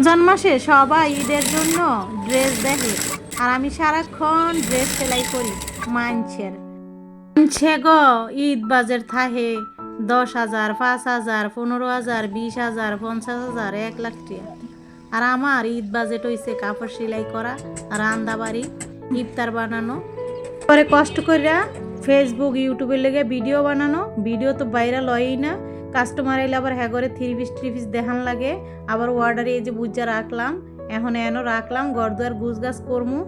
জন্মাসে সবাই ঈদের জন্য ড্রেস দেখে, আর আমি সারাক্ষণ ড্রেস সেলাই করি মানছের। মানছে গো ঈদ বাজার থাহে 10,000, 5,000, 15,000, 20,000, 50,000, 1,00,000 টাকা। আর আমার ঈদ বাজেট হইছে কাপড় সেলাই করা, রান্না বাড়ি, ইফতার বানানো, পরে কষ্ট করিয়া ফেসবুক ইউটিউবের লেগে ভিডিও বানানো। ভিডিও তো ভাইরাল হয়ই না, কাস্টমার এলে আবার হ্যাঁ করে 3 পিস দেখান লাগে। আবার অর্ডারে এই যে বুঝা রাখলাম, এখন এনো রাখলাম, ঘর দুয়ার গুছ গাছ করমু।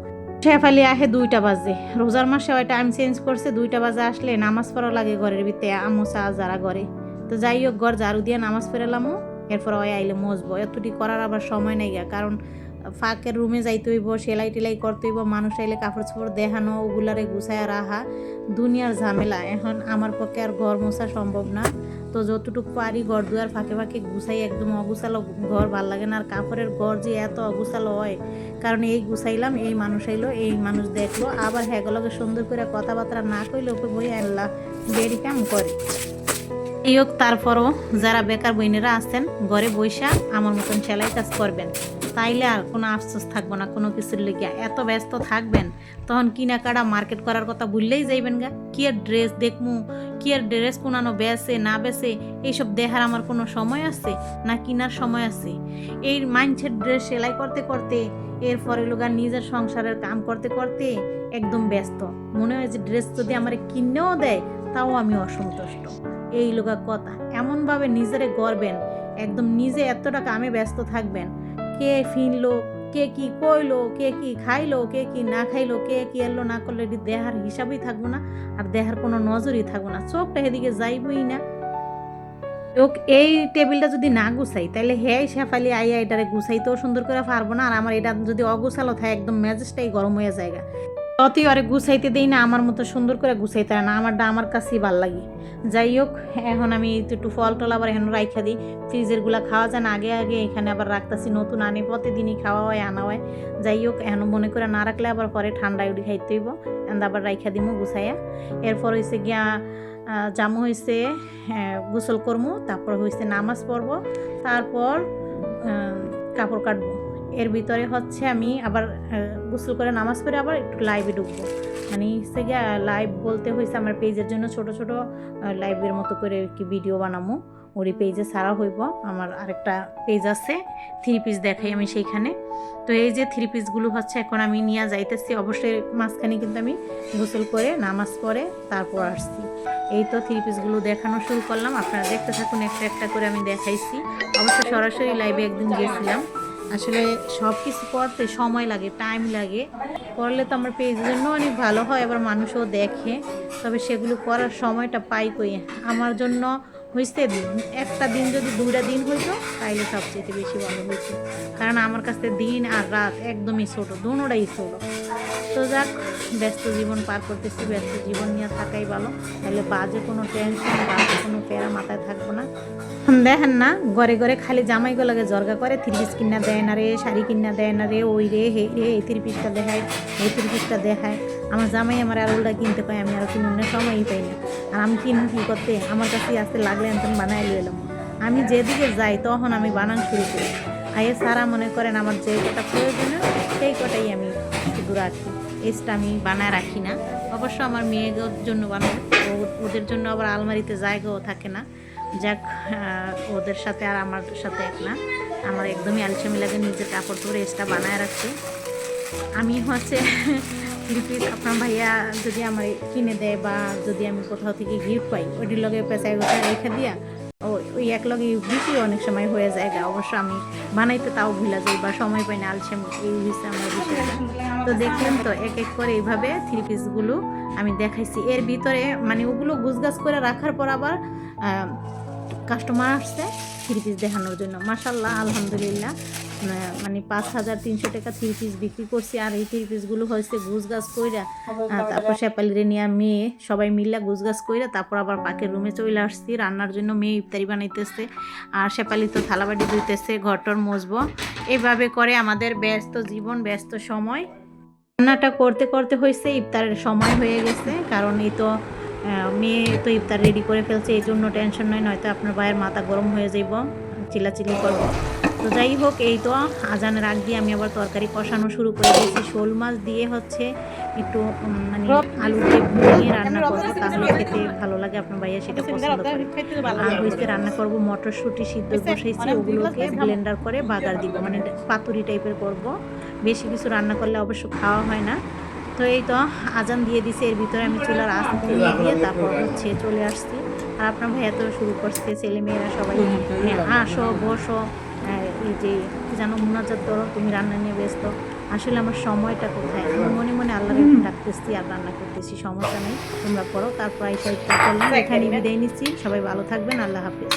শেফালি আহে 2টা বাজে, রোজার মাসে ওই টাইম চেঞ্জ করছে। 2টা বাজে আসলে নামাজ পড়া লাগে ঘরের ভিতরে, আমোসা যারা ঘরে। তো যাই হোক, ঘর ঝাড়ু দিয়ে নামাজ পড়েলামও, এরপর ওই আইলে মজবো। এতটি করার আবার সময় নেই গা, কারণ ফাঁকের রুমে যাইতে হইব, সেলাই টেলাই করতে হইব, মানুষ আইলে কাপড় চোপড় দেখানো, ওগুলারে গুছায় রাখা, দুনিয়ার ঝামেলা। এখন আমার পক্ষে আর ঘর মোছা সম্ভব না। তো যতটুকু পারি ঘর দুয়ার ফাঁকে ফাঁকে গুছাই। একদম অগুছালো ঘর ভাল লাগে না। আর কাপড়ের ঘর যে এত অগুছালো হয়, কারণ এই গুছাইলাম, এই মানুষ আইলো, এই মানুষ দেখলো, আবার হ্যাগুলোকে সুন্দর করে কথাবার্তা না কইলে ওকে বই আনলা দেরি কাম করে। এই হোক, তারপরও যারা বেকার বইনেরা আছেন ঘরে বৈশা আমার মতন সেলাই কাজ করবেন, তাইলে আর কোনো আফসোস থাকবো না কোনো কিছুর লেগে। এত ব্যস্ত থাকবেন তখন কিনাকাটা মার্কেট করার কথা ভুললেই যাইবেন গা। কি আর ড্রেস দেখমু, কি আর ড্রেস কোনানো বেছে না বেছে, এইসব দেখার আমার কোনো সময় আছে না, কিনার সময় আছে? এই মাইন্ডসেট ড্রেস সেলাই করতে করতে, এরপরে লোক নিজের সংসারের কাম করতে করতে একদম ব্যস্ত। মনে হয় যে ড্রেস যদি আমার কিনেও দেয় তাও আমি অসন্তুষ্ট। এই লোকা কথা এমনভাবে নিজেরে গড়বেন, একদম নিজে এতটা কামে ব্যস্ত থাকবেন। কে ফিনলো, কে কি কইলো, কে কি খাইলো, কে কি না খাইলো, কে কি এলো না করলো, এটি দেহার হিসাবই থাকবো না, আর দেহার কোনো নজরই থাকবো না, চোখটা এদিকে যাইবই না। এই টেবিলটা যদি না গুছাই তাহলে হ্যাঁ শেফালি আইয়া এটারে গুছাইতেও সুন্দর করে পারবো না। আর আমার এটা যদি অগুছালো থাকে একদম মেজাজটাই গরম হয়ে যায়। ততই অরে গুছাইতে দেই না, আমার মতো সুন্দর করে গুছাইতে না, আমারটা আমার কাছেই ভাল লাগে। যাই হোক, এখন আমি একটু ফল টল আবার এখন রাইখা দিই। ফ্রিজের গুলা খাওয়া যায় না, আগে আগে এখানে আবার রাখতেছি, নতুন আনি প্রতিদিনই খাওয়া হয়, আনা হয়। যাই হোক, এখন মনে করে না রাখলে আবার পরে ঠান্ডায় উঠি খাইতে হইব, আবার রাইখা দিমু গুছাইয়া। এরপর হয়েছে গিয়া জামু হয়েছে গোসল করমু, তারপর হয়েছে নামাজ পড়বো, তারপর কাপড় কাটবো। এর ভিতরে হচ্ছে আমি আবার গোসল করে নামাজ পড়ে আবার একটু লাইভে ঢুকবো। মানে হচ্ছে গিয়ে লাইভ বলতে হয়েছে আমার পেজের জন্য ছোট ছোট লাইভের মতো করে কি ভিডিও বানাবো, ওরই পেজে ছাড়া হইব। আমার আরেকটা পেজ আছে 3 পিস দেখাই আমি সেইখানে। তো এই যে 3 পিসগুলো হচ্ছে এখন আমি নিয়ে যাইতেছি। অবশ্যই মাঝখানে কিন্তু আমি গোসল করে নামাজ পড়ে তারপর আসছি। এই তো 3 পিসগুলো দেখানো শুরু করলাম, আপনারা দেখতে থাকুন, একটা একটা করে আমি দেখাইছি। অবশ্য সরাসরি লাইভে একদিন গিয়েছিলাম। আসলে সব কিছু করতে সময় লাগে, টাইম লাগে। করলে তো আমার পেজের জন্য অনেক ভালো হয়, আবার মানুষও দেখে, তবে সেগুলো করার সময়টা পাই কই। আমার জন্য হয়েছে একটা দিন, যদি 2টা দিন হইতো তাইলে সবচেয়ে বেশি ভালো হইতো, কারণ আমার কাছে দিন আর রাত একদমই ছোটো, দুটোটাই ছোটো। তো যাক, ব্যস্ত জীবন পার করতেছি, ব্যস্ত জীবন নিয়ে থাকাই ভালো, তাহলে বাজে কোনো টেনশন, বাজে কোনো প্যারা মাথায় থাকবো না। দেখেন না, ঘরে ঘরে খালি জামাইগুলোকে জর্গা করে 3 পিস কিনা দেয় না রে, শাড়ি কিনা দেয় না রে, ওই রে হে রে, এই 3 পিসটা দেখায়, এই 3 পিসটা দেখায়। আমার জামাই আমার আর ওটা কিনতে পাই, আমি আরও কিনুন সময়ই পাই না। আর আমি কিনুন কী করতে, আমার কাছে আসতে লাগলে আমি বানাই এলাম। আমি যেদিকে যাই তখন আমি বানান শুরু করি। আয়ে সারা মনে করেন আমার যে কটা প্রয়োজনীয় সেই কটাই আমি শুধু রাখি, এক্সট্রা আমি বানায় রাখি না। অবশ্য আমার মেয়েদের জন্য বানাই, ওদের জন্য আবার আলমারিতে জায়গাও থাকে না। যাক, ওদের সাথে আর আমার সাথে এক না, আমার একদমই আলসামি লাগে নিজের কাপড় পরে এক্সট্রা বানায় রাখতে। আমি হচ্ছে 3 পিস আপনার ভাইয়া যদি আমার কিনে দেয় বা যদি আমি কোথাও থেকে গিফট পাই, ওইটির লগে পেঁচাই গোছায় রেখে দিয়া ওই এক লগে বিক্রি অনেক সময় হয়ে যায়। অবশ্য আমি বানাইতে তাও ভুলে যাই বা সময় পাই না, আলসামি, এই হচ্ছে আমার বিষয়টা। তো দেখলেন তো, এক এক করে এইভাবে 3 পিসগুলো আমি দেখাইছি। এর ভিতরে মানে ওগুলো গুছগাছ করে রাখার পর আবার কাস্টমার আসছে 3 পিস দেখানোর জন্য। মাশাল্লাহ, আলহামদুলিল্লাহ, মানে 5,300 টাকা 3 পিস বিক্রি করছি। আর এই 3 পিসগুলো হয়েছে গুছগাছ কইরা, তারপর শেফালিরে নিয়ে মেয়ে সবাই মিল্লা গুছগাছ কইরা তারপর আবার পাকের রুমে চলে আসছি রান্নার জন্য। মেয়ে ইফতারি বানাইতেছে, আর শেফালি তো থালাবাটি ধুইতেছে, ঘরটর মুছবো। এইভাবে করে আমাদের ব্যস্ত জীবন, ব্যস্ত সময়। রান্নাটা করতে করতে হয়েছে ইফতারের সময় হয়ে গেছে, কারণ এই তো মেয়ে তো ইফতার রেডি করে ফেলছে, এই জন্য টেনশন নয়, নয়তো আপনার ভাইয়ের মাথা গরম হয়ে যাইব, চিল্লাচিল্লি করবো। তো যাই হোক, এই তো আজানের আগ দিয়ে আমি আবার তরকারি কষানো শুরু করে দিয়েছি। শোল মাছ দিয়ে হচ্ছে একটু মানে আলু দিয়ে ভুনিয়ে রান্না করবো, তাহলে খেতে ভালো লাগে। আপনার ভাইয়া সেটা পছন্দ করে। আর হয়েছে রান্না করব মটরশুঁটি সিদ্ধ বসাইছি, ওগুলোকে ব্লেন্ডার করে বাগার দিব, মানে পাতুরি টাইপের করব। বেশি কিছু রান্না করলে অবশ্য খাওয়া হয় না। তো এই তো আজান দিয়ে দিছে, এর ভিতরে আমি চুলার আঁচ কমিয়ে দিয়ে তারপর হচ্ছে চলে আসছি। আর আপনার ভাইয়া তো শুরু করছে, ছেলেমেয়েরা সবাই আসো বসো, এই যে কি জানো মুনাজাত করো, তুমি রান্না নিয়ে ব্যস্ত। আসলে আমার সময়টা কোথায়, আমি মনে মনে আল্লাহর ডাকতেছি আর রান্না করতেছি, সমস্যা নেই তোমরা করো। তারপর এই সাইডটা করলাম, এখানে বিদায় নিচ্ছি। সবাই ভালো থাকবেন, আল্লাহ হাফিজ।